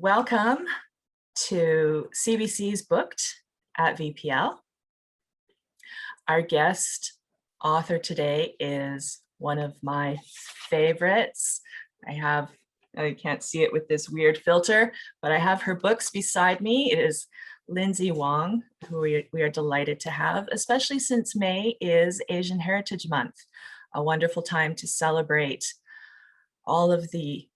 Welcome to CBC's Booked at VPL. Our guest author today is one of my favorites. I can't see it with this weird filter, but I have her books beside me. It is Lindsay Wong, who we are delighted to have, especially since May is Asian Heritage Month, a wonderful time to celebrate all of the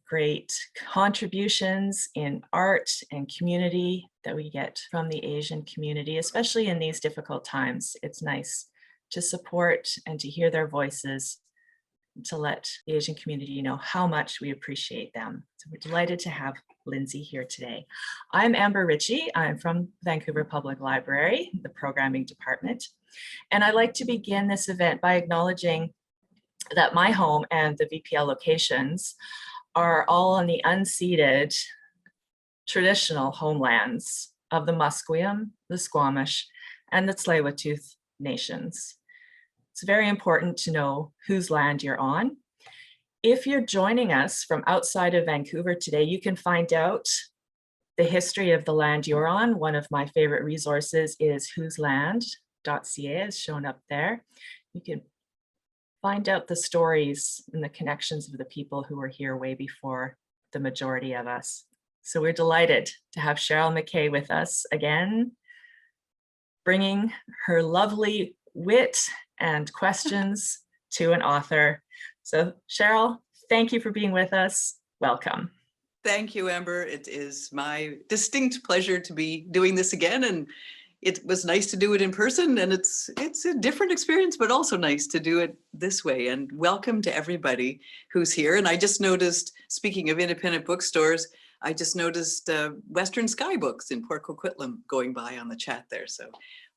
great contributions in art and community that we get from the Asian community, especially in these difficult times. It's nice to support and to hear their voices, to let the Asian community know how much we appreciate them. So we're delighted to have Lindsay here today. I'm Amber Ritchie. I'm from Vancouver Public Library, the programming department. And I'd like to begin this event by acknowledging that my home and the VPL locations are all on the unceded traditional homelands of the Musqueam, the Squamish, and the Tsleil-Waututh nations. It's very important to know whose land you're on. If you're joining us from outside of Vancouver today, you can find out the history of the land you're on. One of my favorite resources is whoseland.ca, as shown up there. You can find out the stories and the connections of the people who were here way before the majority of us. So we're delighted to have Cheryl McKay with us again, bringing her lovely wit and questions to an author. So Cheryl, thank you for being with us. Welcome. Thank you, Amber. It is my distinct pleasure to be doing this again, and it was nice to do it in person, and it's a different experience, but also nice to do it this way. And welcome to everybody who's here. And I just noticed, speaking of independent bookstores, I just noticed Western Sky Books in Port Coquitlam going by on the chat there. So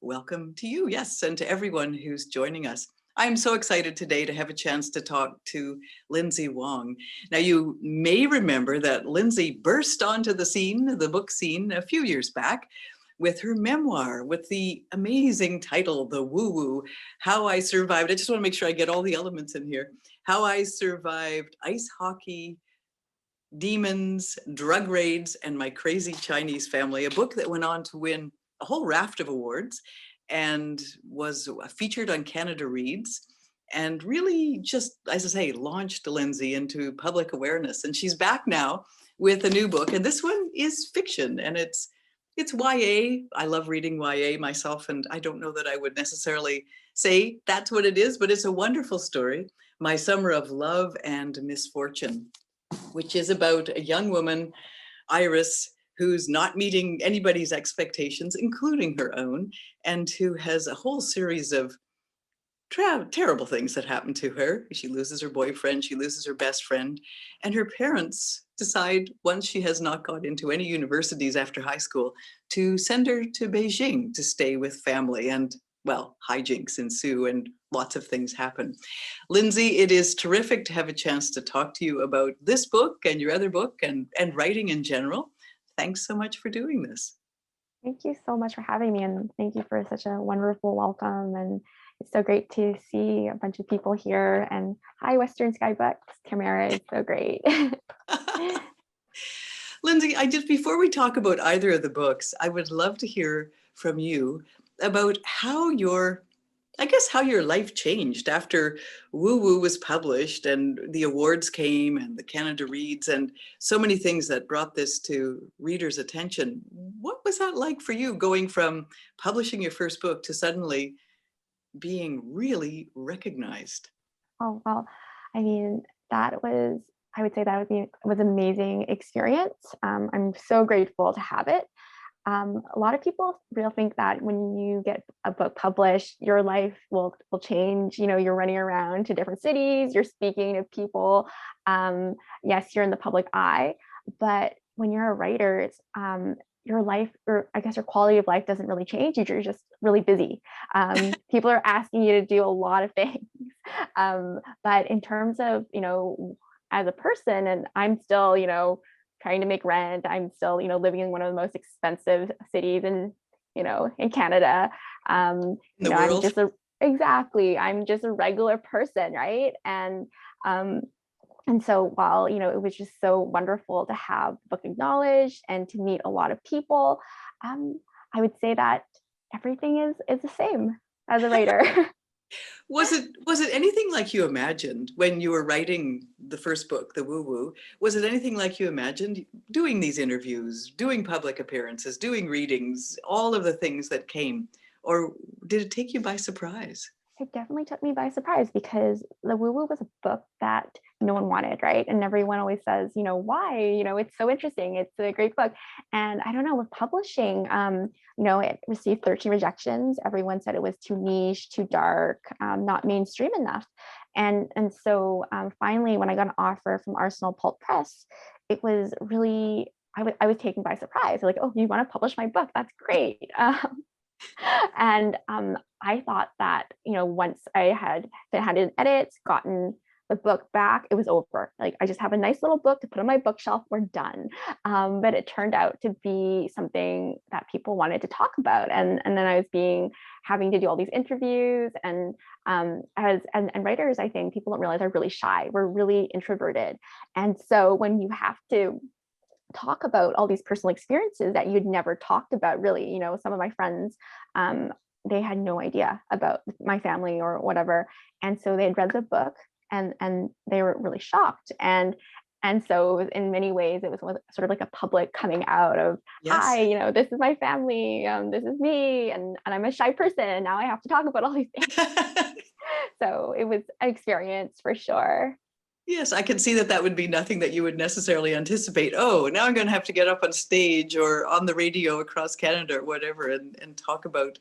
welcome to you, yes, and to everyone who's joining us. I'm so excited today to have a chance to talk to Lindsay Wong. Now, you may remember that Lindsay burst onto the scene, the book scene, a few years back with her memoir, with the amazing title, The Woo Woo, How I Survived. I just want to make sure I get all the elements in here. How I Survived Ice Hockey, Demons, Drug Raids, and My Crazy Chinese Family, a book that went on to win a whole raft of awards and was featured on Canada Reads, and really just, as I say, launched Lindsay into public awareness. And she's back now with a new book, and this one is fiction, and it's YA. I love reading YA myself, and I don't know that I would necessarily say that's what it is, but it's a wonderful story, My Summer of Love and Misfortune, which is about a young woman, Iris, who's not meeting anybody's expectations, including her own, and who has a whole series of terrible things that happen to her. She loses her boyfriend, she loses her best friend, and her parents decide, once she has not got into any universities after high school, to send her to Beijing to stay with family. And well, hijinks ensue and lots of things happen. Lindsay, it is terrific to have a chance to talk to you about this book and your other book and writing in general. Thanks so much for doing this. Thank you so much for having me, and thank you for such a wonderful welcome. And it's so great to see a bunch of people here. And hi, Western Sky Books. Tamara is so great. Lindsay, before we talk about either of the books, I would love to hear from you about how your life changed after Woo Woo was published and the awards came and the Canada Reads and so many things that brought this to readers' attention. What was that like for you, going from publishing your first book to suddenly being really recognized? Oh, well, I mean, I would say that was an amazing experience. I'm so grateful to have it. A lot of people really think that when you get a book published, your life will change. You know, you're running around to different cities, you're speaking to people. Yes, you're in the public eye, but when you're a writer, it's your life, or I guess your quality of life, doesn't really change. You're just really busy. People are asking you to do a lot of things. But in terms of, as a person, and I'm still, trying to make rent. I'm still, living in one of the most expensive cities in Canada. In the world. I'm just a regular person, right? And And so while, it was just so wonderful to have the book acknowledged and to meet a lot of people, I would say that everything is the same as a writer. Was it anything like you imagined when you were writing the first book, The Woo Woo? Was it anything like you imagined doing these interviews, doing public appearances, doing readings, all of the things that came? Or did it take you by surprise? It definitely took me by surprise because The Woo Woo was a book that no one wanted, right? And everyone always says, why? It's so interesting. It's a great book. And I don't know, with publishing, it received 13 rejections. Everyone said it was too niche, too dark, not mainstream enough. And so finally, when I got an offer from Arsenal Pulp Press, it was really, I was taken by surprise. Like, oh, you want to publish my book? That's great. And I thought that, once I had handed in edits, gotten the book back, it was over. Like, I just have a nice little book to put on my bookshelf, we're done. But it turned out to be something that people wanted to talk about. And then I was having to do all these interviews. And and writers, I think people don't realize are really shy. We're really introverted. And so when you have to talk about all these personal experiences that you'd never talked about, really, some of my friends, they had no idea about my family or whatever, and so they'd read the book and they were really shocked, and so in many ways it was sort of like a public coming out of, Yes. hi, this is my family, this is me, and I'm a shy person, now I have to talk about all these things. So it was an experience for sure. Yes, I can see that would be nothing that you would necessarily anticipate. Oh, now I'm going to have to get up on stage or on the radio across Canada or whatever and talk about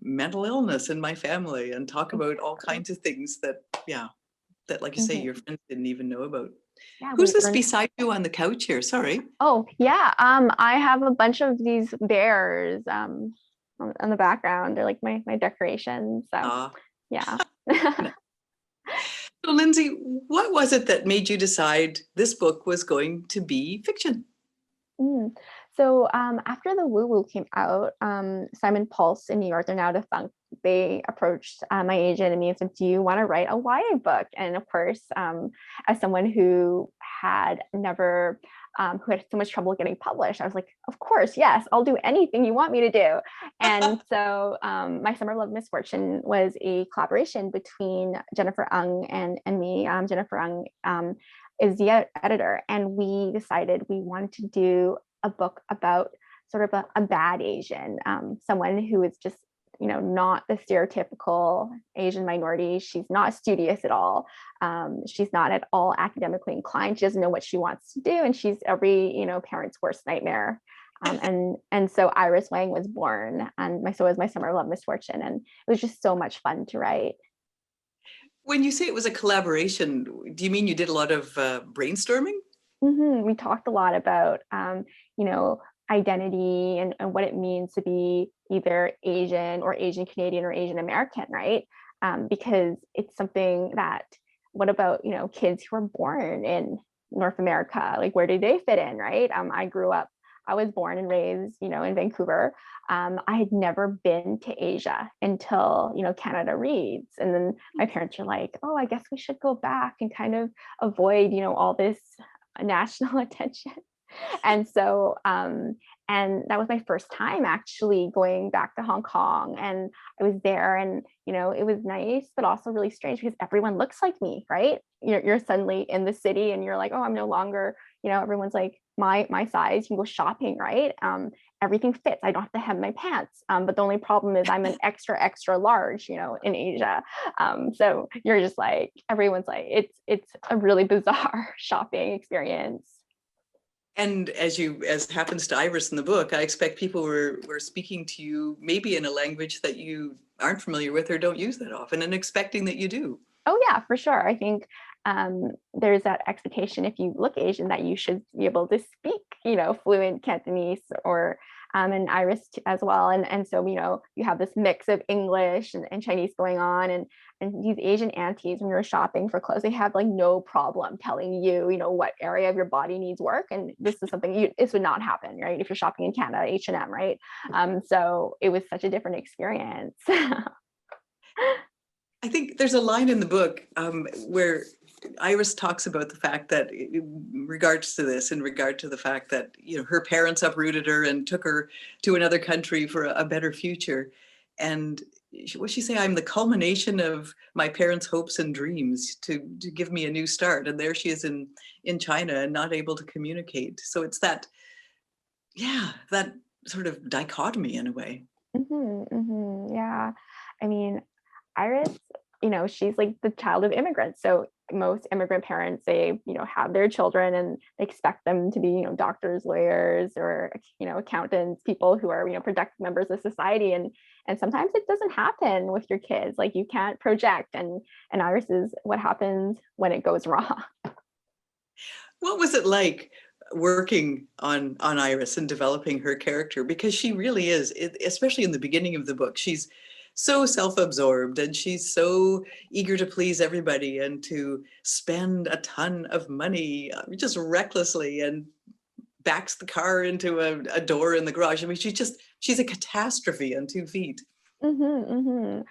mental illness in my family and talk about all kinds of things that, like you say, your friends didn't even know about. Yeah, Who's this beside you on the couch here? Sorry. Oh, yeah. I have a bunch of these bears on the background. They're like my decorations. So, yeah. So, Lindsay, what was it that made you decide this book was going to be fiction? So after The Woo Woo came out, Simon Pulse in New York, they're now defunct, they approached my agent and me and said, do you want to write a YA book? And of course, as someone who had never, who had so much trouble getting published, I was like, of course, yes, I'll do anything you want me to do. And so My Summer Love Misfortune was a collaboration between Jennifer Ng and me. Jennifer Ng is the editor, and we decided we wanted to do a book about sort of a bad Asian, someone who is just, not the stereotypical Asian minority. She's not studious at all. She's not at all academically inclined. She doesn't know what she wants to do, and she's every, parent's worst nightmare. And so Iris Wang was born, and so was My Summer Love Misfortune, and it was just so much fun to write. When you say it was a collaboration, do you mean you did a lot of brainstorming? We talked a lot about, identity and what it means to be either Asian or Asian Canadian or Asian American, right? Because it's something that, what about, kids who are born in North America? Like, where do they fit in, right? I was born and raised, in Vancouver. I had never been to Asia until, Canada Reads. And then my parents were like, oh, I guess we should go back and kind of avoid, all this national attention. And so, and that was my first time actually going back to Hong Kong. And I was there, and, it was nice, but also really strange because everyone looks like me, right? You're suddenly in the city and you're like, oh, I'm no longer, everyone's like my size. You can go shopping, right? Everything fits. I don't have to hem my pants. But the only problem is I'm an extra, extra large, in Asia. So you're just like, everyone's like, it's a really bizarre shopping experience. And as happens to Iris in the book, I expect people were speaking to you maybe in a language that you aren't familiar with or don't use that often, and expecting that you do. Oh yeah, for sure. I think there's that expectation if you look Asian that you should be able to speak, fluent Cantonese or and Irish as well. And so, you have this mix of English and Chinese going on, and these Asian aunties, when you're shopping for clothes, they have like no problem telling you, what area of your body needs work. And this is something this would not happen, right? If you're shopping in Canada, H&M, right? So it was such a different experience. I think there's a line in the book where Iris talks about the fact that in regards to this, in regard to the fact that, her parents uprooted her and took her to another country for a better future. And what she say, I'm the culmination of my parents' hopes and dreams to give me a new start. And there she is in China and not able to communicate. So it's that, that sort of dichotomy in a way. Yeah. I mean, Iris, she's like the child of immigrants. So most immigrant parents, they, have their children and they expect them to be, doctors, lawyers, or, accountants, people who are, productive members of society. And sometimes it doesn't happen with your kids. Like you can't project, and Iris is what happens when it goes wrong. What was it like working on Iris and developing her character? Because she really is, especially in the beginning of the book, she's so self-absorbed and she's so eager to please everybody and to spend a ton of money just recklessly, and backs the car into a door in the garage. I mean, she's a catastrophe on 2 feet. So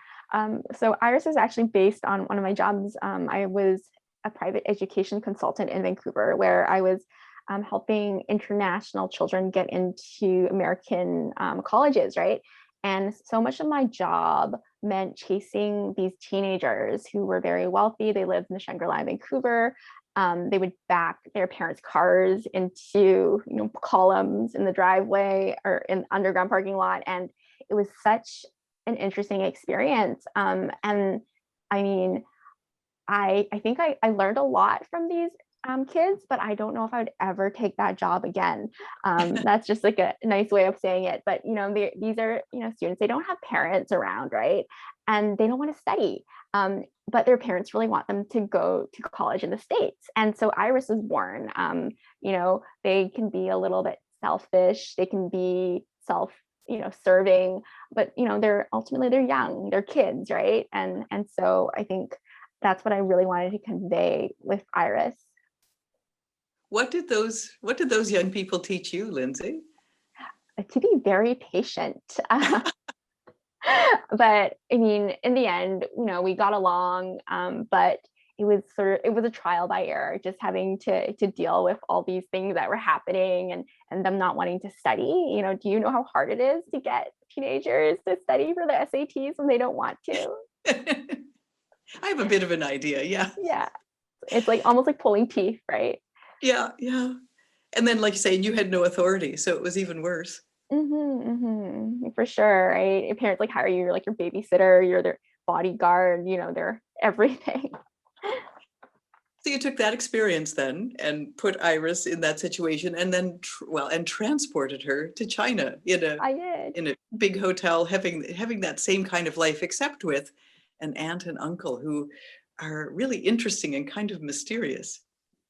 Iris is actually based on one of my jobs. I was a private education consultant in Vancouver, where I was helping international children get into American colleges, right? And so much of my job meant chasing these teenagers who were very wealthy. They lived in the Shangri-La in Vancouver. They would back their parents' cars into, columns in the driveway or in the underground parking lot. And it was such an interesting experience. And I mean, I think I learned a lot from these kids, but I don't know if I would ever take that job again. That's just like a nice way of saying it. But these are students. They don't have parents around, right? And they don't want to study. But their parents really want them to go to college in the States. And so Iris was born. They can be a little bit selfish. They can be serving, but they're young. They're kids, right? And so I think that's what I really wanted to convey with Iris. What did those young people teach you, Lindsay? To be very patient. But I mean, in the end, we got along, but it was a trial by error, just having to deal with all these things that were happening and them not wanting to study. Do you know how hard it is to get teenagers to study for the SATs when they don't want to? I have a bit of an idea. Yeah. Yeah. It's like almost like pulling teeth, right? Yeah. And then, like you say, you had no authority, so it was even worse. For sure, right? Your parents hire you, you're like your babysitter, you're their bodyguard, they're everything. So you took that experience then and put Iris in that situation, and then and transported her to China in a big hotel, having that same kind of life, except with an aunt and uncle who are really interesting and kind of mysterious.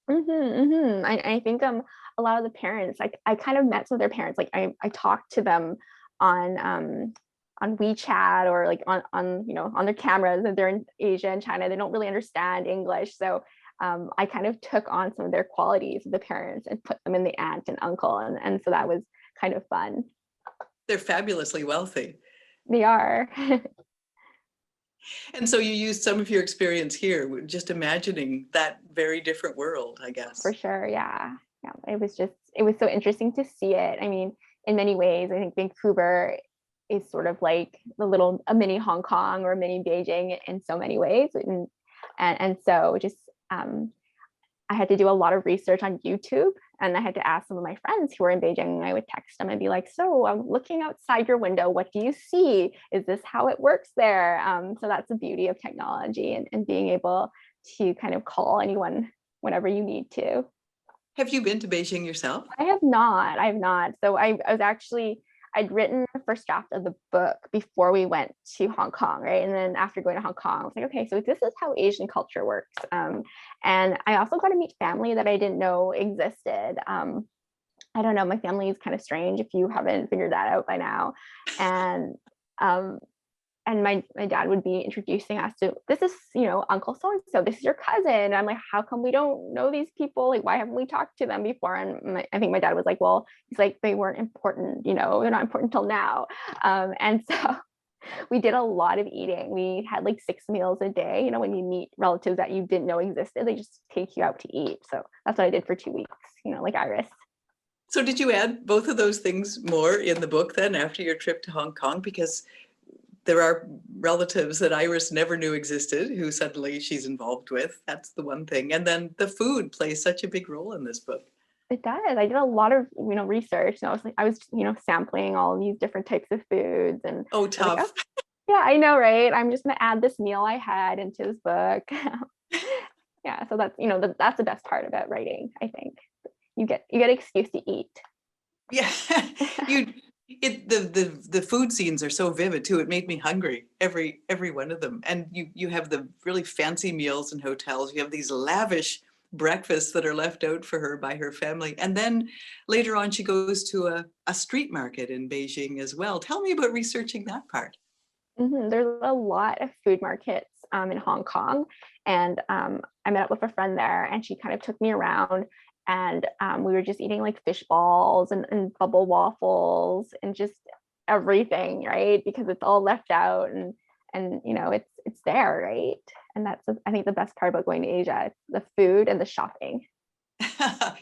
I think a lot of the parents, I kind of met some of their parents. I talked to them on WeChat or on their cameras, and they're in Asia and China. They don't really understand English, so I kind of took on some of their qualities of the parents and put them in the aunt and uncle, and so that was kind of fun. They're fabulously wealthy. They are. And so you used some of your experience here, just imagining that very different world, I guess. For sure, yeah. It was so interesting to see it. I mean, in many ways, I think Vancouver is sort of like a mini Hong Kong or a mini Beijing in so many ways. And so just I had to do a lot of research on YouTube, and I had to ask some of my friends who were in Beijing. I would text them and be like, so I'm looking outside your window. What do you see? Is this how it works there? So that's the beauty of technology and being able to kind of call anyone whenever you need to. Have you been to Beijing yourself? I have not. So I'd written the first draft of the book before we went to Hong Kong, right? And then after going to Hong Kong, I was like, okay, so this is how Asian culture works. And I also got to meet family that I didn't know existed. I don't know, my family is kind of strange if you haven't figured that out by now. And my dad would be introducing us to, this is, Uncle so-and-so, this is your cousin. And I'm like, how come we don't know these people? Like, why haven't we talked to them before? And I think my dad was like, well, he's like, they weren't important, they're not important till now. And so We did a lot of eating. We had like 6 meals a day. You know, when you meet relatives that you didn't know existed, they just take you out to eat. So that's what I did for 2 weeks, you know, like Iris. So did you add both of those things more in the book then after your trip to Hong Kong? Because there are relatives that Iris never knew existed who suddenly she's involved with. That's the one thing. And then the food plays such a big role in this book. It does. I did a lot of, you know, research. And I was, you know, sampling all of these different types of foods. And Oh, I was like, tough. oh, yeah, I know, right? I'm just gonna add this meal I had into this book. Yeah, so that's, you know, that's the best part about writing, I think. You get excuse to eat. Yeah, you the food scenes are so vivid too. It made me hungry, every one of them. And you have the really fancy meals in hotels. You have these lavish breakfasts that are left out for her by her family. And then later on she goes to a street market in Beijing as well. Tell me about researching that part. There's a lot of food markets in Hong Kong, and I met up with a friend there, and she kind of took me around, and we were just eating like fish balls and bubble waffles and just everything, right? Because it's all left out, and you know it's there, right? And that's I think the best part about going to Asia, it's the food and the shopping.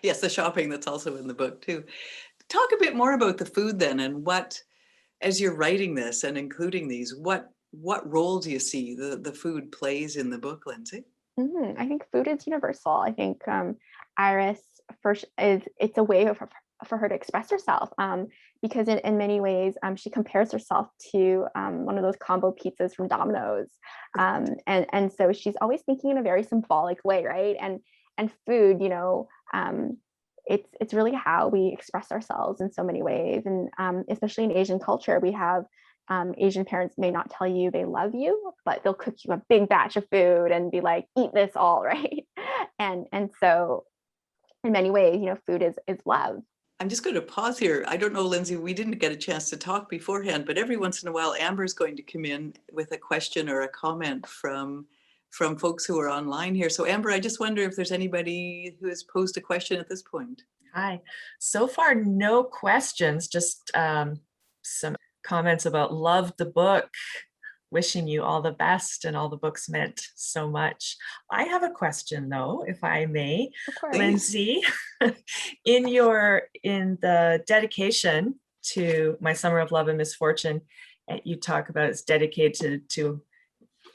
Yes, the shopping that's also in the book too. Talk a bit more about the food then, and what, as you're writing this and including these, what role do you see the food plays in the book, Lindsay? I think food is universal. I think Iris first is it's a way for her to express herself, because in many ways she compares herself to one of those combo pizzas from Domino's, and so she's always thinking in a very symbolic way, right? And food, you know, it's really how we express ourselves in so many ways, and especially in Asian culture, we have Asian parents may not tell you they love you, but they'll cook you a big batch of food and be like, eat this all, right? And so in many ways, you know, food is love. I'm just going to pause here. I don't know, Lindsay, we didn't get a chance to talk beforehand, but every once in a while, Amber's going to come in with a question or a comment from folks who are online here. So Amber, I just wonder if there's anybody who has posed a question at this point. Hi. So far, no questions, just some comments about love the book, wishing you all the best, and all the books meant so much. I have a question though, if I may. Of course. Lindsay, in the dedication to My Summer of Love and Misfortune, you talk about it's dedicated to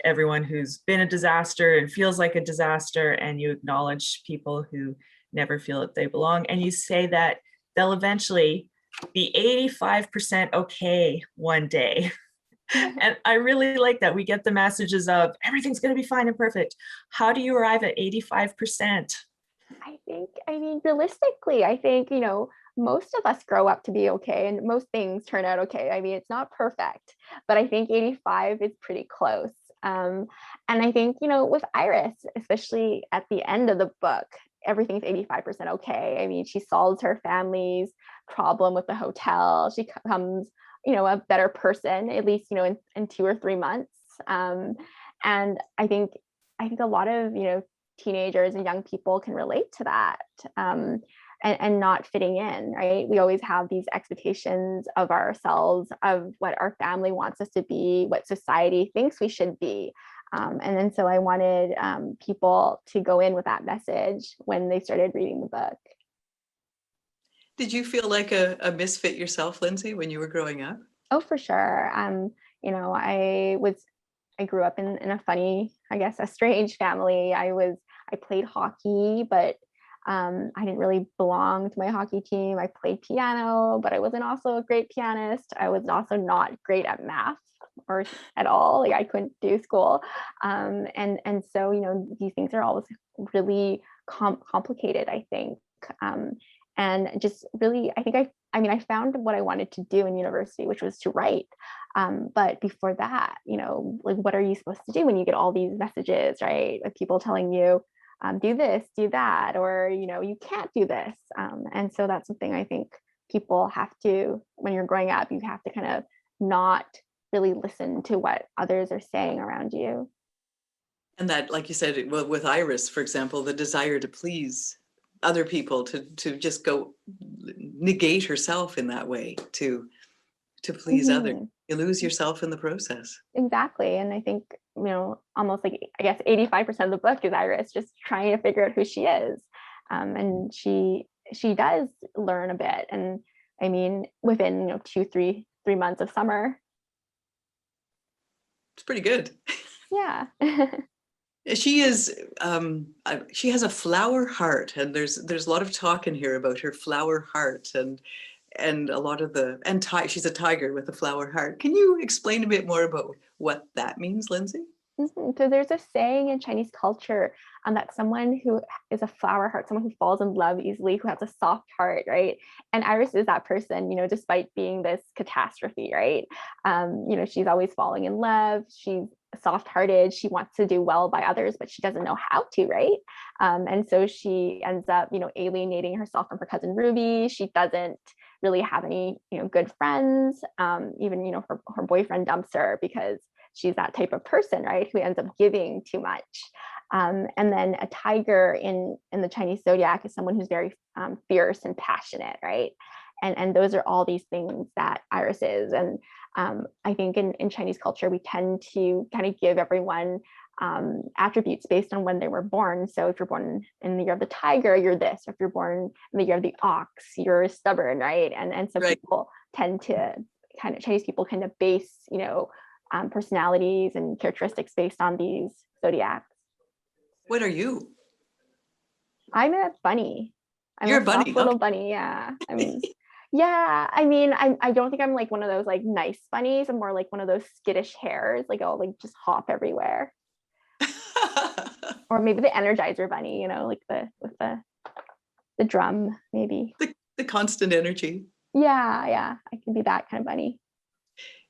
everyone who's been a disaster and feels like a disaster, and you acknowledge people who never feel that they belong. And you say that they'll eventually be 85% okay one day. And I really like that. We get the messages of everything's going to be fine and perfect. How do you arrive at 85%? I mean, realistically, I think, you know, most of us grow up to be okay and most things turn out okay. I mean, it's not perfect, but I think 85 is pretty close. And I think, you know, with Iris, especially at the end of the book, everything's 85% okay. I mean, she solves her family's problem with the hotel. She becomes, you know, a better person, at least, you know, in 2 or 3 months. And I think a lot of, you know, teenagers and young people can relate to that, and not fitting in, right? We always have these expectations of ourselves, of what our family wants us to be, what society thinks we should be. And then so I wanted people to go in with that message when they started reading the book. Did you feel like a misfit yourself, Lindsay, when you were growing up? Oh, for sure. You know, I grew up in a funny, I guess, a strange family. I played hockey, but I didn't really belong to my hockey team. I played piano, but I wasn't also a great pianist. I was also not great at math or at all. Like I couldn't do school. And so, you know, these things are always really complicated, I think. And just really, I mean, I found what I wanted to do in university, which was to write. But before that, you know, like, what are you supposed to do when you get all these messages, right? Of people telling you, do this, do that, or, you know, you can't do this. And so that's something I think people have to, when you're growing up, you have to kind of not really listen to what others are saying around you. And that, like you said, well, with Iris, for example, the desire to please other people, to just go negate herself in that way, to please others. You lose yourself in the process. Exactly. And I think, almost like, I guess 85% of the book is Iris just trying to figure out who she is. And she does learn a bit. And I mean, within, 2, 3 months of summer. It's pretty good. Yeah. She is, she has a flower heart, and there's a lot of talk in here about her flower heart and a lot of she's a tiger with a flower heart. Can you explain a bit more about what that means, Lindsay? So there's a saying in Chinese culture that someone who is a flower heart, someone who falls in love easily, who has a soft heart, right? And Iris is that person, despite being this catastrophe, right? She's always falling in love. She's soft-hearted. She wants to do well by others, but she doesn't know how to, right? And so she ends up, alienating herself from her cousin Ruby. She doesn't really have any, good friends. Even, her boyfriend dumps her because she's that type of person, right, who ends up giving too much. And then a tiger in the Chinese zodiac is someone who's very fierce and passionate, right? And those are all these things that Iris is. And I think in Chinese culture, we tend to kind of give everyone attributes based on when they were born. So if you're born in the year of the tiger, you're this. If you're born in the year of the ox, you're stubborn, right? And so Right. people tend to Chinese people kind of base, personalities and characteristics based on these zodiacs. What are you? I'm a bunny. I'm You're a a soft bunny. little Okay. bunny. Yeah. I don't think I'm like one of those like nice bunnies. I'm more like one of those skittish hares. Like I'll like just hop everywhere. Or maybe the Energizer bunny, like with the drum, maybe. The constant energy. Yeah. I can be that kind of bunny.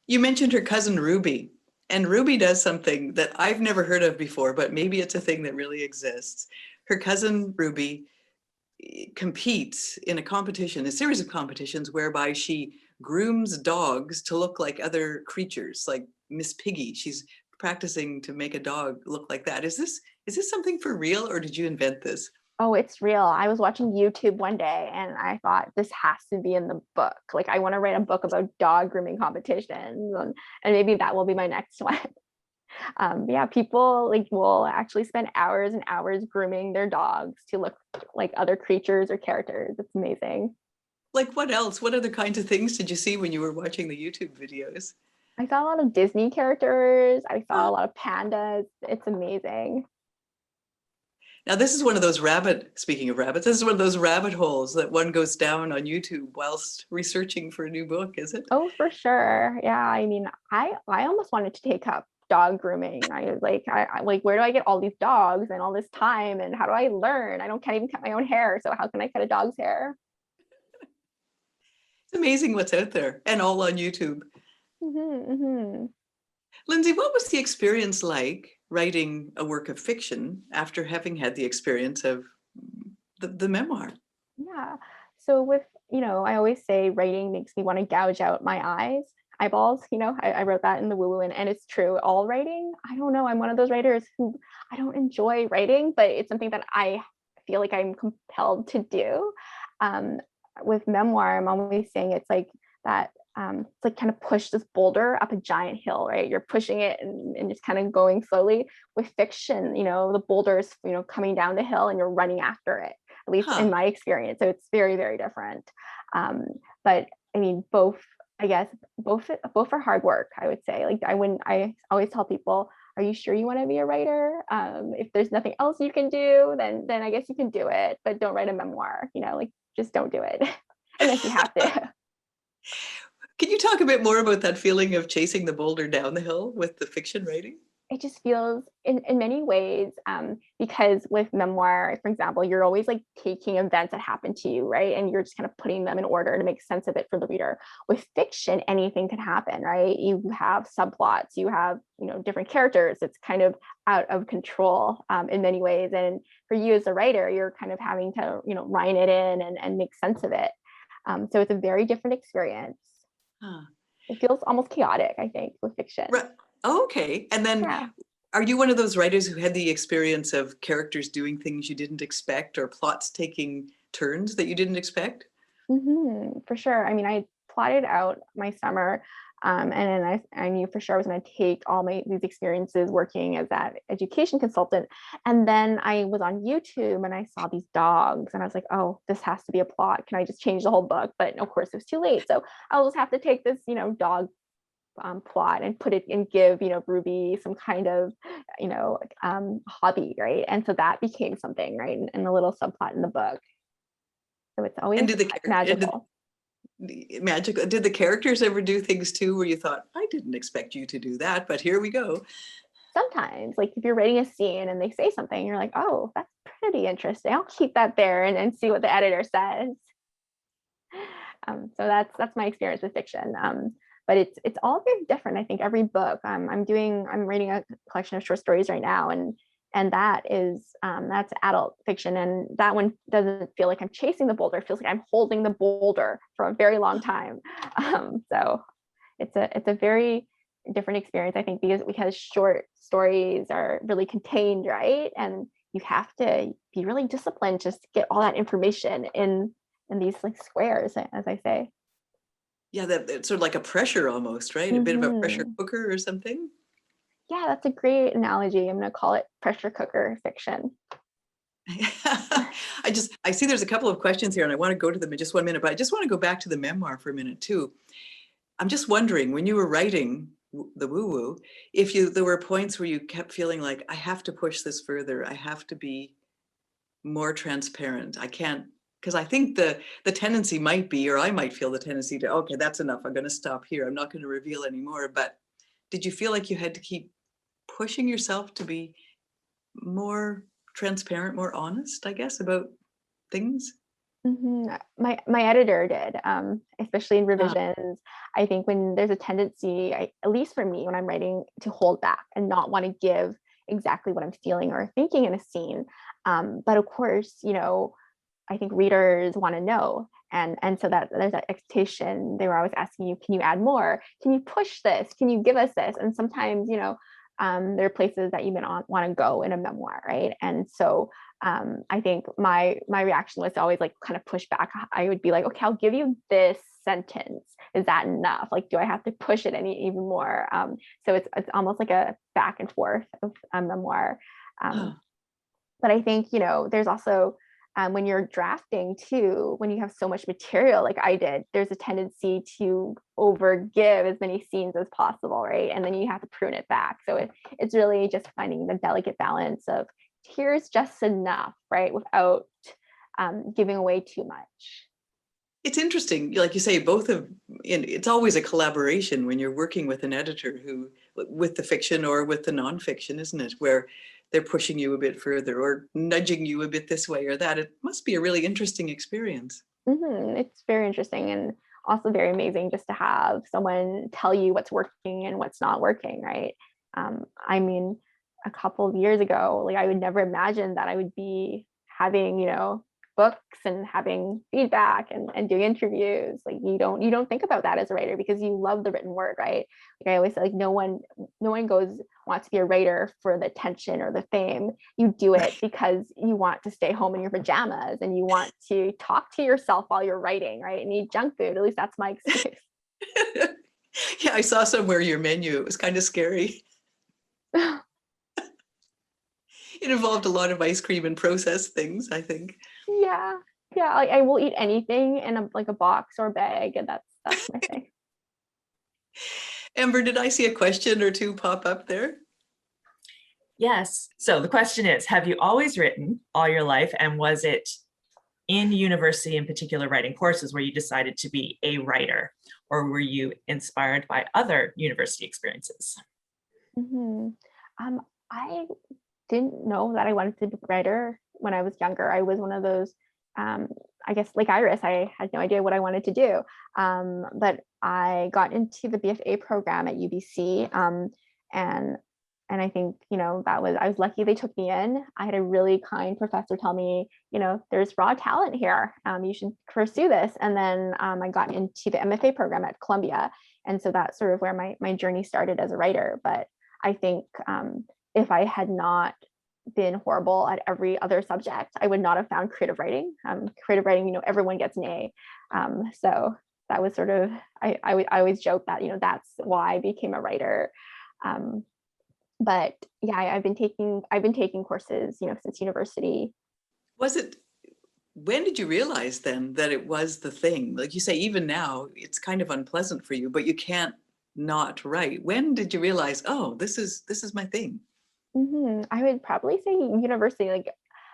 You mentioned her cousin Ruby, and Ruby does something that I've never heard of before, but maybe it's a thing that really exists. Her cousin Ruby competes in a series of competitions whereby she grooms dogs to look like other creatures, like Miss Piggy. She's practicing to make a dog look like that. Is this something for real, or did you invent this? Oh, it's real. I was watching YouTube one day and I thought this has to be in the book. Like I want to write a book about dog grooming competitions, and maybe that will be my next one. Yeah, people like will actually spend hours and hours grooming their dogs to look like other creatures or characters. It's amazing. Like what else? What other kinds of things did you see when you were watching the YouTube videos? I saw a lot of Disney characters. I saw a lot of pandas. It's amazing. Now, this is one of those speaking of rabbits, this is one of those rabbit holes that one goes down on YouTube whilst researching for a new book, is it? Oh, for sure. Yeah, I mean, I almost wanted to take up dog grooming. I was like, I like, where do I get all these dogs and all this time, and how do I learn? Can't even cut my own hair, so how can I cut a dog's hair? It's amazing what's out there, and all on YouTube. Mm-hmm. Lindsay, what was the experience like writing a work of fiction after having had the experience of the memoir? Yeah. So with, I always say writing makes me want to gouge out my eyeballs. I wrote that in the woo-woo, and it's true. All writing, I don't know. I'm one of those writers who I don't enjoy writing, but it's something that I feel like I'm compelled to do. With memoir, I'm always saying it's like that. It's like kind of push this boulder up a giant hill, right? You're pushing it and just kind of going slowly. With fiction, the boulder's, coming down the hill and you're running after it, at least in my experience. So it's very, very different. But I mean, both are hard work, I would say. Like I always tell people, are you sure you want to be a writer? If there's nothing else you can do, then I guess you can do it, but don't write a memoir, like just don't do it unless you have to. Can you talk a bit more about that feeling of chasing the boulder down the hill with the fiction writing? It just feels in many ways, because with memoir, for example, you're always like taking events that happen to you, right? And you're just kind of putting them in order to make sense of it for the reader. With fiction, anything can happen, right? You have subplots, you have, different characters. It's kind of out of control in many ways. And for you as a writer, you're kind of having to, rein it in and make sense of it. So it's a very different experience. Huh. It feels almost chaotic, I think, with fiction. Right. Okay. And then are you one of those writers who had the experience of characters doing things you didn't expect, or plots taking turns that you didn't expect? For sure. I mean, I plotted out my summer And then I knew for sure I was going to take all these experiences working as that education consultant. And then I was on YouTube and I saw these dogs and I was like, oh, this has to be a plot. Can I just change the whole book? But of course it was too late. So I'll just have to take this, dog plot and put it and give, Ruby some kind of, hobby, right? And so that became something, right? And a little subplot in the book. So it's always And did magical. magical. Did the characters ever do things too where you thought, I didn't expect you to do that, but here we go? Sometimes, like if you're writing a scene and they say something, you're like, oh, that's pretty interesting. I'll keep that there and see what the editor says. So that's my experience with fiction. But it's all very different. I think every book I'm reading a collection of short stories right now, and that's adult fiction, and that one doesn't feel like I'm chasing the boulder. It feels like I'm holding the boulder for a very long time. So it's a very different experience, I think, because short stories are really contained, right? And you have to be really disciplined just to get all that information in these like squares, as I say. Yeah, it's sort of like a pressure almost, right? A bit of a pressure cooker or something. Yeah, that's a great analogy. I'm going to call it pressure cooker fiction. I see there's a couple of questions here and I want to go to them in just 1 minute, but I just want to go back to the memoir for a minute too. I'm just wondering, when you were writing the Woo Woo, if there were points where you kept feeling like, I have to push this further, I have to be more transparent. I can't, because I think the tendency might be, or I might feel the tendency to, okay, that's enough. I'm going to stop here. I'm not going to reveal anymore. But did you feel like you had to keep pushing yourself to be more transparent, more honest, I guess, about things? My editor did, especially in revisions. I think when there's a tendency, at least for me, when I'm writing, to hold back and not want to give exactly what I'm feeling or thinking in a scene. But of course, I think readers want to know. And so that there's that expectation. They were always asking you, can you add more? Can you push this? Can you give us this? And sometimes, there are places that you may not want to go in a memoir, right? And so I think my reaction was to always like kind of push back. I would be like, okay, I'll give you this sentence. Is that enough? Like, do I have to push it even more? So it's almost like a back and forth of a memoir. But I think, there's also when you're drafting too, when you have so much material like I did, there's a tendency to overgive as many scenes as possible, right? And then you have to prune it back. So it's really just finding the delicate balance of here's just enough, right? Without giving away too much. It's interesting, like you say, it's always a collaboration when you're working with an editor with the fiction or with the nonfiction, isn't it? Where they're pushing you a bit further or nudging you a bit this way or that. It must be a really interesting experience. It's very interesting and also very amazing just to have someone tell you what's working and what's not working, right? I mean, a couple of years ago, like I would never imagine that I would be having, books and having feedback and doing interviews. Like you don't think about that as a writer because you love the written word, right? Like I always say, like no one wants to be a writer for the attention or the fame. You do it because you want to stay home in your pajamas and you want to talk to yourself while you're writing, right? And eat junk food. At least that's my excuse. Yeah, I saw somewhere your menu. It was kind of scary. It involved a lot of ice cream and processed things, I think. Yeah. Like I will eat anything in a box or bag, and that's my thing. Amber, did I see a question or two pop up there? Yes. So the question is, have you always written all your life? And was it in university, in particular, writing courses where you decided to be a writer? Or were you inspired by other university experiences? I didn't know that I wanted to be a writer when I was younger. I was one of those, I guess like Iris, I had no idea what I wanted to do. But I got into the BFA program at UBC. And I think, I was lucky they took me in. I had a really kind professor tell me, there's raw talent here. You should pursue this. And then I got into the MFA program at Columbia. And so that's sort of where my journey started as a writer. But I think if I had not been horrible at every other subject, I would not have found creative writing. Creative writing, everyone gets an A. So that was sort of, I always joke that, that's why I became a writer. But yeah, I've been taking courses, since university. Was it, when did you realize then that it was the thing? Like you say, even now, it's kind of unpleasant for you, but you can't not write. When did you realize, oh, this is my thing? I would probably say university. Like,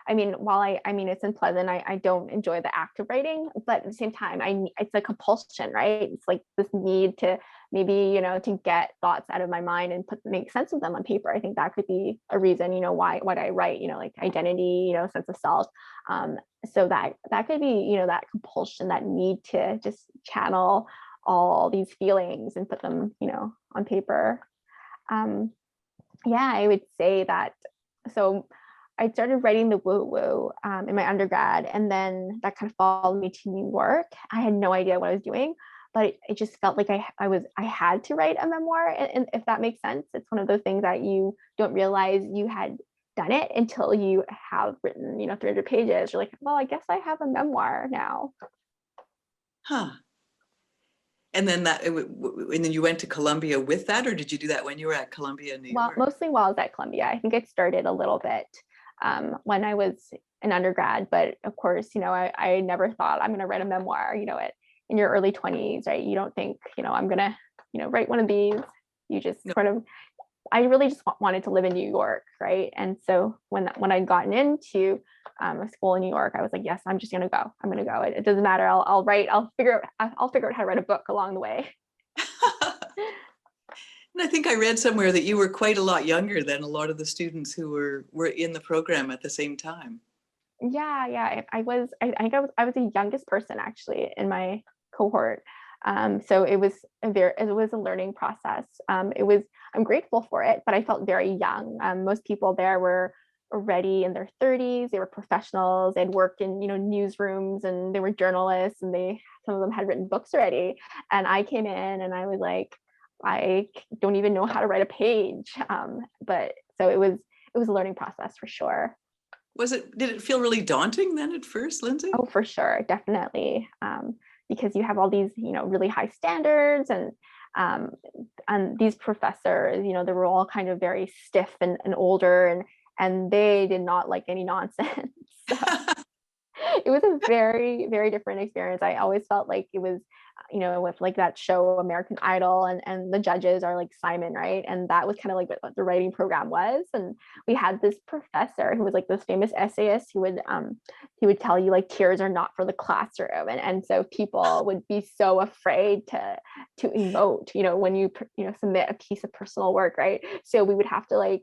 I mean, while I mean, it's unpleasant. I don't enjoy the act of writing, but at the same time, it's a compulsion, right? It's like this need to maybe, to get thoughts out of my mind and make sense of them on paper. I think that could be a reason, why I write, like identity, sense of self. Um, so that could be, that compulsion, that need to just channel all these feelings and put them, on paper. Um, yeah, I would say that. So I started writing the woo woo in my undergrad, and then that kind of followed me to New York. I had no idea what I was doing, but it just felt like I had to write a memoir, and if that makes sense. It's one of those things that you don't realize you had done it until you have written, 300 pages. You're like, well, I guess I have a memoir now. Huh. And then and then you went to Columbia with that, or did you do that when you were at Columbia in New Well, York? mostly while I was at Columbia. I think it started a little bit when I was an undergrad, but of course, I never thought I'm going to write a memoir. In your early 20s, right? You don't think, I'm going to, write one of these. You just No. sort of. I really just wanted to live in New York, right? And so when I'd gotten into a school in New York, I was like, yes, I'm just gonna go. I'm gonna go. It doesn't matter. I'll write. I'll figure out how to write a book along the way. And I think I read somewhere that you were quite a lot younger than a lot of the students who were in the program at the same time. Yeah. I was. I think I was the youngest person actually in my cohort. So it was a learning process. I'm grateful for it, but I felt very young. Most people there were already in their 30s. They were professionals. They'd worked in, newsrooms, and they were journalists, and some of them had written books already. And I came in and I was like, I don't even know how to write a page. But so it was a learning process for sure. Did it feel really daunting then at first, Lindsay? Oh, for sure, definitely. Because you have all these, really high standards, and these professors, they were all kind of very stiff and older, and they did not like any nonsense. So it was a very, very different experience. I always felt like it was, with like that show American Idol, and the judges are like Simon, right? And that was kind of like what the writing program was. And we had this professor who was like this famous essayist who would tell you like tears are not for the classroom, and so people would be so afraid to emote, when you submit a piece of personal work, right? So we would have to like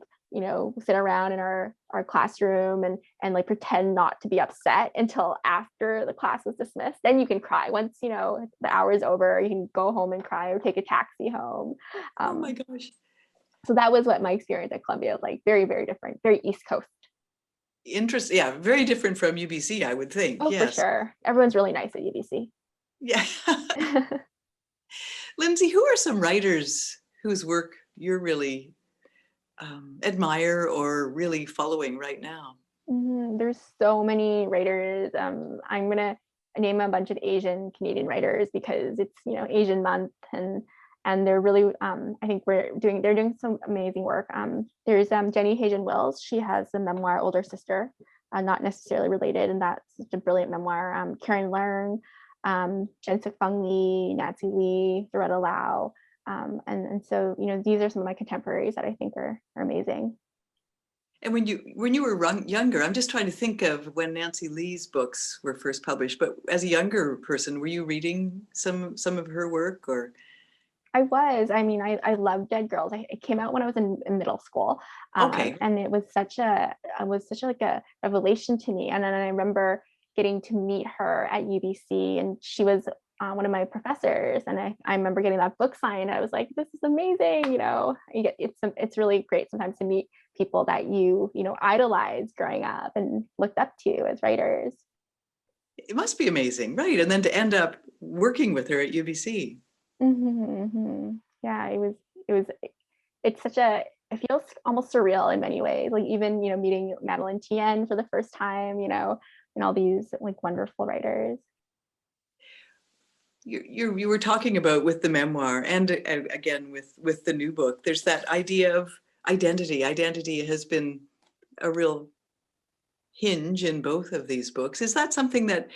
sit around in our classroom and like pretend not to be upset until after the class was dismissed. Then you can cry. Once the hour is over, you can go home and cry or take a taxi home. Oh my gosh. So that was what my experience at Columbia was like. Very, very different, very East Coast. Interesting. Yeah, very different from UBC, I would think. Oh, yes. for sure. Everyone's really nice at UBC. Yeah. Lindsay, who are some writers whose work you're really admire or really following right now? There's so many writers. I'm gonna name a bunch of Asian Canadian writers because it's Asian month, and they're really I think they're doing some amazing work. There's Jenny Hagen Wills. She has the memoir Older Sister, not necessarily related, and that's such a brilliant memoir. Karen Leung, Jen-Suk Fung Lee, Nancy Lee, Doretta Lau. And so these are some of my contemporaries that I think are amazing. And when you were younger, I'm just trying to think of when Nancy Lee's books were first published, but as a younger person, were you reading some of her work? Or I was. I mean, I love Dead Girls. It came out when I was in middle school, okay. and it was such a like a revelation to me. And then I remember getting to meet her at UBC, and she was one of my professors. And I remember getting that book signed. I was like, this is amazing. It's really great sometimes to meet people that you idolized growing up and looked up to as writers. It must be amazing, right? And then to end up working with her at UBC. Yeah, it feels almost surreal in many ways. Like even, meeting Madeline Tien for the first time, and all these like wonderful writers. you were talking about with the memoir and again with the new book, there's that idea of identity. Identity has been a real hinge in both of these books. Is that something that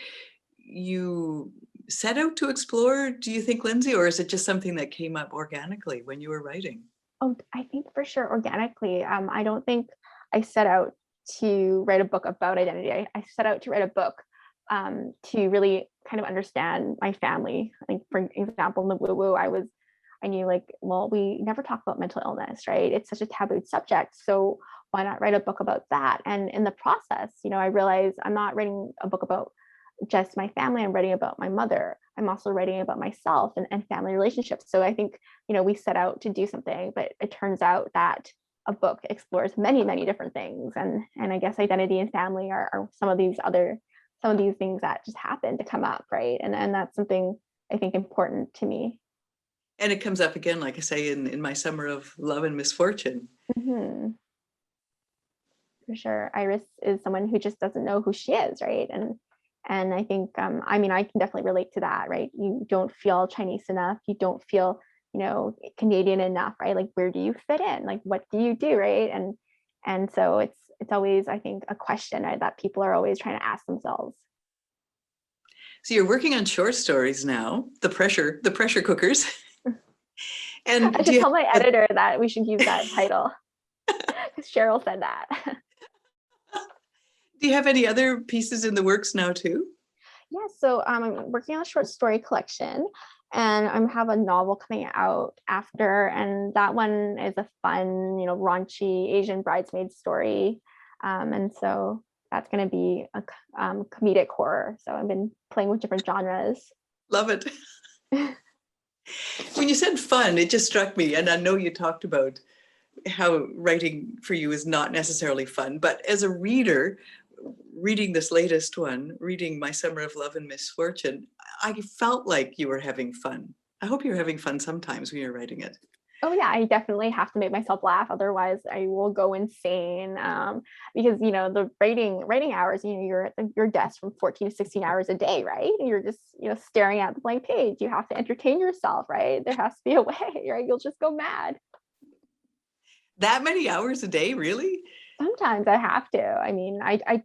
you set out to explore, do you think, Lindsay, or is it just something that came up organically when you were writing? Oh, I think for sure organically. I don't think I set out to write a book about identity. I set out to write a book to really kind of understand my family. Like for example, in the woo woo, I knew like, well, we never talk about mental illness, right? It's such a taboo subject. So why not write a book about that? And in the process, I realized I'm not writing a book about just my family. I'm writing about my mother. I'm also writing about myself and family relationships. So I think, we set out to do something, but it turns out that a book explores many, many different things. And I guess identity and family are some of these things that just happen to come up, right? And that's something I think important to me. And it comes up again, like I say, in my Summer of Love and Misfortune. Mm-hmm. For sure. Iris is someone who just doesn't know who she is, right? And I think, I can definitely relate to that, right? You don't feel Chinese enough. You don't feel, Canadian enough, right? Like, where do you fit in? Like, what do you do, right? And so it's always, I think, a question, right, that people are always trying to ask themselves. So you're working on short stories now, the pressure cookers. And I should tell my editor that we should use that title. Cheryl said that. Do you have any other pieces in the works now too? Yeah, so I'm working on a short story collection, and I have a novel coming out after, and that one is a fun, raunchy Asian bridesmaid story, and so that's going to be a comedic horror. So I've been playing with different genres. Love it. When you said fun, it just struck me, and I know you talked about how writing for you is not necessarily fun, but as a reader, reading this latest one, reading My Summer of Love and Misfortune, I felt like you were having fun. I hope you're having fun sometimes when you're writing it. Oh yeah, I definitely have to make myself laugh. Otherwise I will go insane. Because, the writing hours, you're at your desk from 14 to 16 hours a day, right? And you're just, staring at the blank page. You have to entertain yourself, right? There has to be a way, right? You'll just go mad. That many hours a day, really? Sometimes I have to. I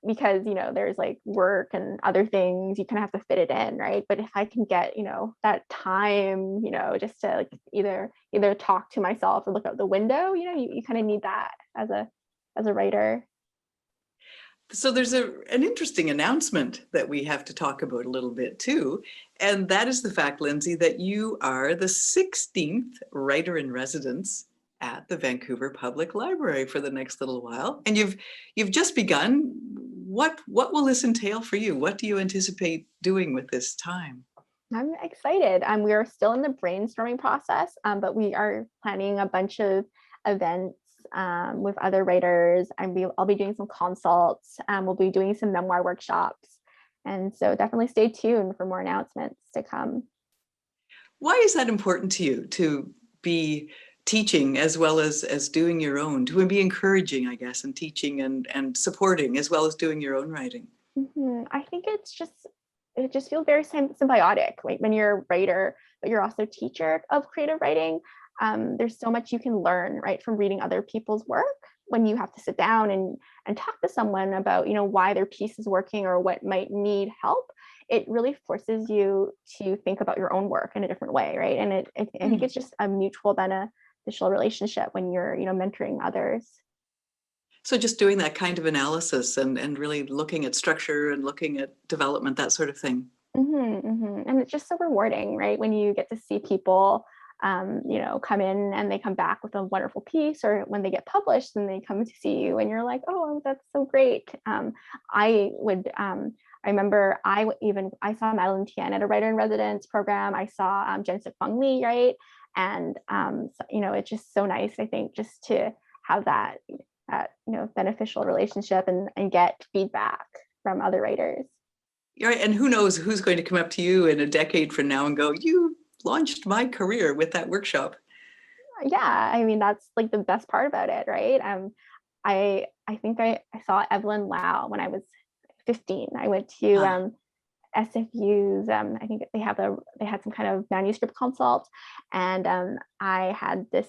because there's like work and other things, you kind of have to fit it in, right? But if I can get that time, just to like either talk to myself or look out the window, you kind of need that as a writer. So there's an interesting announcement that we have to talk about a little bit too, and that is the fact, Lindsay, that you are the 16th writer in residence at the Vancouver Public Library for the next little while, and you've just begun. What will this entail for you? What do you anticipate doing with this time? I'm excited. We are still in the brainstorming process, but we are planning a bunch of events with other writers. I'll be doing some consults. We'll be doing some memoir workshops. And so definitely stay tuned for more announcements to come. Why is that important to you, to be teaching as well as doing your own, to be encouraging, I guess, and teaching and supporting as well as doing your own writing? Mm-hmm. I think it just feels very symbiotic, right? When you're a writer, but you're also a teacher of creative writing. There's so much you can learn, right, from reading other people's work. When you have to sit down and talk to someone about, why their piece is working or what might need help, it really forces you to think about your own work in a different way, right? And I think it's just a mutual beneficial relationship when you're, mentoring others. So just doing that kind of analysis and really looking at structure and looking at development, that sort of thing. Mm-hmm, mm-hmm. And it's just so rewarding, right? When you get to see people, come in and they come back with a wonderful piece, or when they get published and they come to see you and you're like, oh, that's so great. I remember I saw Madeline Tian at a writer in residence program. I saw Jen-Sik Fung Lee, right? And, it's just so nice, I think, just to have that beneficial relationship and get feedback from other writers. Right. And who knows who's going to come up to you in a decade from now and go, you launched my career with that workshop. Yeah, that's like the best part about it, right? I think I saw Evelyn Lau when I was 15. I went to SFUs. I think they had some kind of manuscript consult, and I had this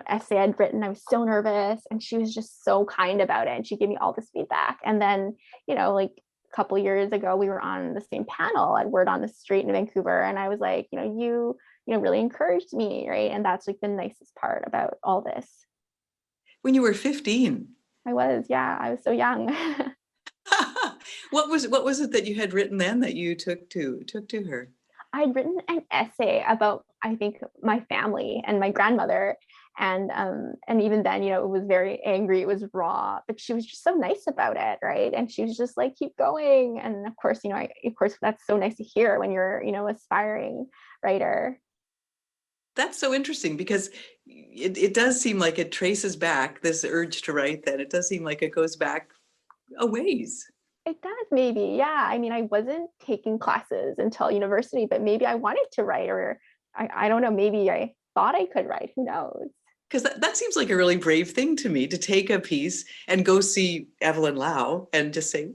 essay I'd written. I was so nervous, and she was just so kind about it, and she gave me all this feedback. And then like a couple years ago, we were on the same panel at Word on the Street in Vancouver, and I was like, you really encouraged me, right? And that's like the nicest part about all this. When you were 15. I was so young. What was it that you had written then that you took to her? I'd written an essay about, I think, my family and my grandmother. And even then, it was very angry, it was raw, but she was just so nice about it, right? And she was just like, keep going. And of course, of course, that's so nice to hear when you're, aspiring writer. That's so interesting, because it does seem like it traces back this urge to write. Then it does seem like it goes back a ways. It does, maybe. Yeah. I mean, I wasn't taking classes until university, but maybe I wanted to write, or I don't know, maybe I thought I could write. Who knows? Because that seems like a really brave thing to me, to take a piece and go see Evelyn Lau and just say,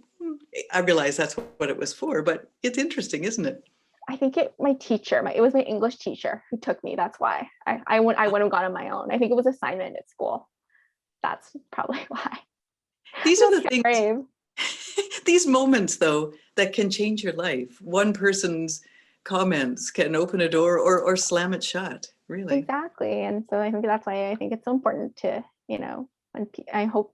I realize that's what it was for, but it's interesting, isn't it? I think it was my English teacher who took me. That's why I wouldn't have gone on my own. I think it was assignment at school. That's probably why. These are the things, brave. These moments though, that can change your life. One person's comments can open a door or slam it shut, really. Exactly. And so I think that's why I think it's so important to, I hope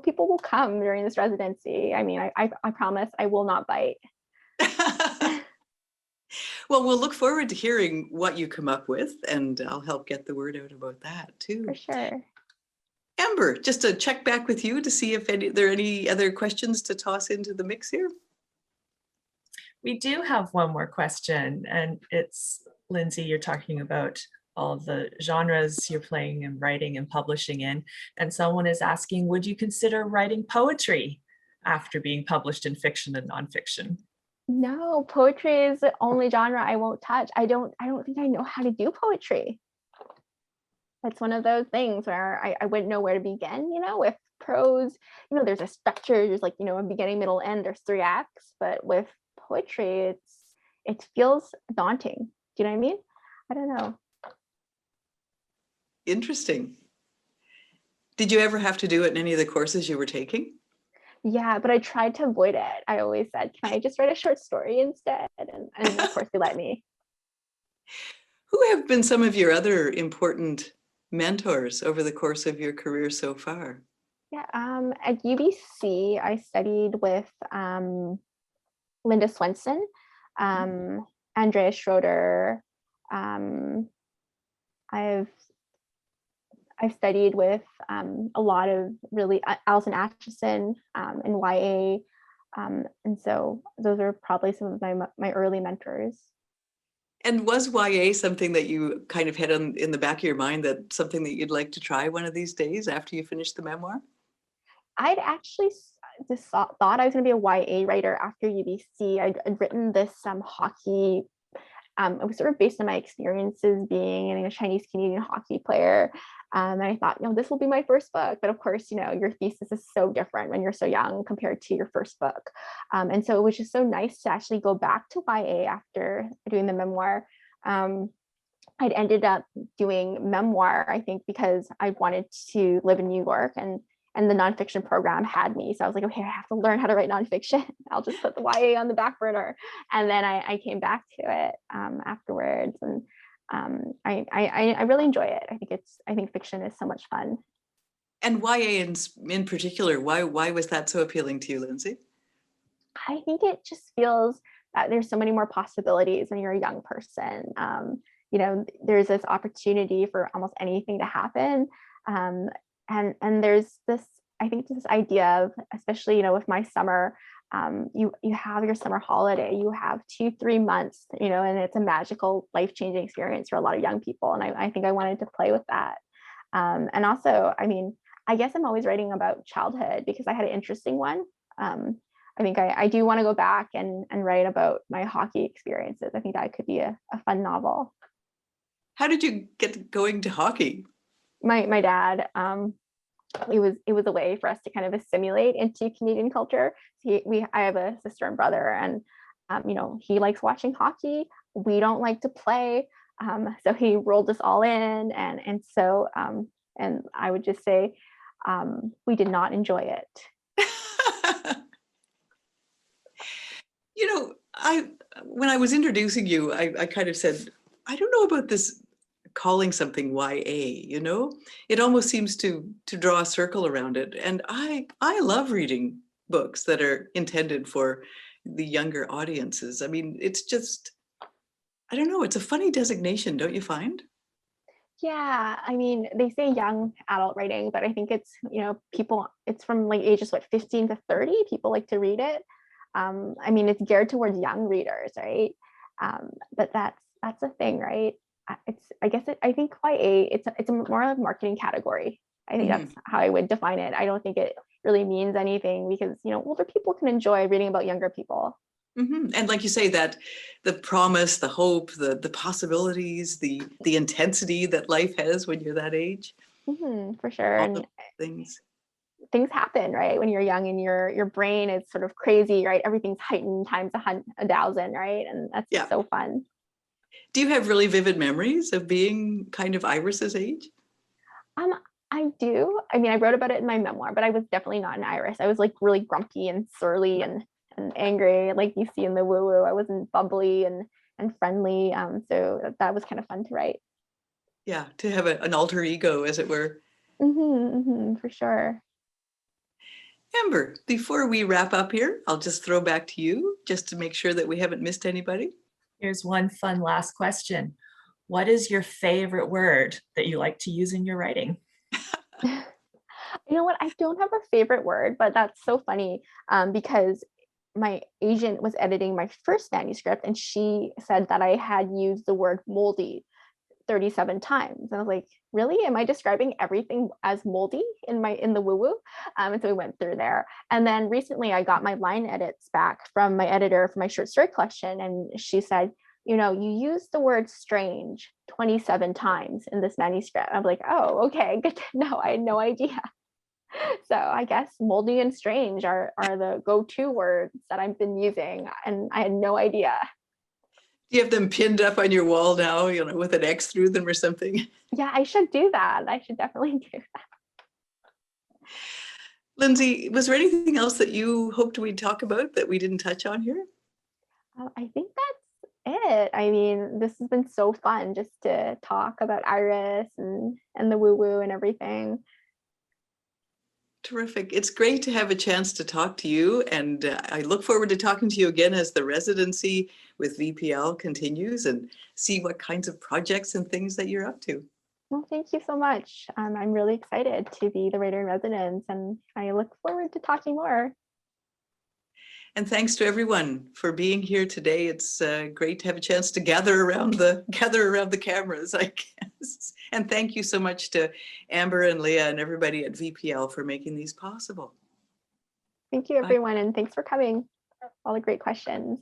people will come during this residency. I mean, I promise I will not bite. Well, we'll look forward to hearing what you come up with, and I'll help get the word out about that too. For sure. Amber, just to check back with you to see if there are any other questions to toss into the mix here. We do have one more question, and it's, Lindsay, you're talking about all the genres you're playing and writing and publishing in, and someone is asking, would you consider writing poetry after being published in fiction and nonfiction? No, poetry is the only genre I won't touch. I don't think I know how to do poetry. It's one of those things where I wouldn't know where to begin, with prose, there's a structure, there's like, a beginning, middle, end, there's 3 acts, but with poetry, it feels daunting. Do you know what I mean? I don't know. Interesting. Did you ever have to do it in any of the courses you were taking? Yeah, but I tried to avoid it. I always said, can I just write a short story instead? And of course they let me. Who have been some of your other important mentors over the course of your career so far? Yeah, at UBC, I studied with Linda Swenson, Andrea Schroeder. I've studied with a lot of really Alison Atchison in YA. And so those are probably some of my early mentors. And was YA something that you kind of had in the back of your mind, that something that you'd like to try one of these days after you finish the memoir? I'd actually just thought I was going to be a YA writer after UBC. I'd written this hockey. It was sort of based on my experiences being a Chinese Canadian hockey player. And I thought, this will be my first book. But of course, your thesis is so different when you're so young compared to your first book. And so it was just so nice to actually go back to YA after doing the memoir. I'd ended up doing memoir, I think, because I wanted to live in New York, and the nonfiction program had me. So I was like, okay, I have to learn how to write nonfiction. I'll just put the YA on the back burner. And then I came back to it afterwards. And I really enjoy it. I think fiction is so much fun. And YA in particular, why was that so appealing to you, Lindsay? I think it just feels that there's so many more possibilities when you're a young person. There's this opportunity for almost anything to happen. And there's this, I think, this idea of, especially, with my summer, you have your summer holiday, you have 2-3 months, and it's a magical, life-changing experience for a lot of young people. And I think I wanted to play with that. And also, I mean, I guess I'm always writing about childhood because I had an interesting one. I think I do want to go back and write about my hockey experiences. I think that could be a fun novel. How did you get going to hockey? My dad, it was a way for us to kind of assimilate into Canadian culture. I have a sister and brother, and He likes watching hockey. We don't like to play. So he rolled us all in. And I would just say we did not enjoy it. When I was introducing you, I kind of said, I don't know about this calling something YA, it almost seems to draw a circle around it. And I love reading books that are intended for the younger audiences. I mean, it's just, I don't know, it's a funny designation, don't you find? Yeah, I mean, they say young adult writing, but I think it's, people, it's from like ages, 15 to 30, people like to read it. I mean, it's geared towards young readers, right? But that's a thing, right? I think YA, it's a more of a marketing category. I think that's how I would define it. I don't think it really means anything because, older people can enjoy reading about younger people. And like you say, that the promise, the hope, the possibilities, the intensity that life has when you're that age. For sure. All And the things happen, right? When you're young and your brain is sort of crazy, right? Everything's heightened times 1,000, right? And that's just so fun. Do you have really vivid memories of being kind of Iris's age? I do. I mean, I wrote about it in my memoir, but I was definitely not an Iris. I was like really grumpy and surly and angry, like you see in the woo woo. I wasn't bubbly and friendly. So that was kind of fun to write. Yeah, to have an alter ego, as it were. For sure. Amber, before we wrap up here, I'll just throw back to you just to make sure that we haven't missed anybody. Here's one fun last question. What is your favorite word that you like to use in your writing? You know what? I don't have a favorite word, but that's so funny because my agent was editing my first manuscript and she said that I had used the word moldy 37 times. And I was like, really? Am I describing everything as moldy in the woo-woo? And so we went through there. And then recently I got my line edits back from my editor for my short story collection. And she said, you used the word strange 27 times in this manuscript. I'm like, oh, okay, good to know. I had no idea. So I guess moldy and strange are the go-to words that I've been using. And I had no idea. Do you have them pinned up on your wall now, with an X through them or something? Yeah, I should do that. I should definitely do that. Lindsay, was there anything else that you hoped we'd talk about that we didn't touch on here? I think that's it. I mean, this has been so fun just to talk about Iris and the woo-woo and everything. Terrific. It's great to have a chance to talk to you, and I look forward to talking to you again as the residency with VPL continues and see what kinds of projects and things that you're up to. Well, thank you so much. I'm really excited to be the writer in residence, and I look forward to talking more. And thanks to everyone for being here today. It's great to have a chance to gather around the cameras, I guess. And thank you so much to Amber and Leah and everybody at VPL for making these possible. Thank you, everyone, and thanks for coming. All the great questions.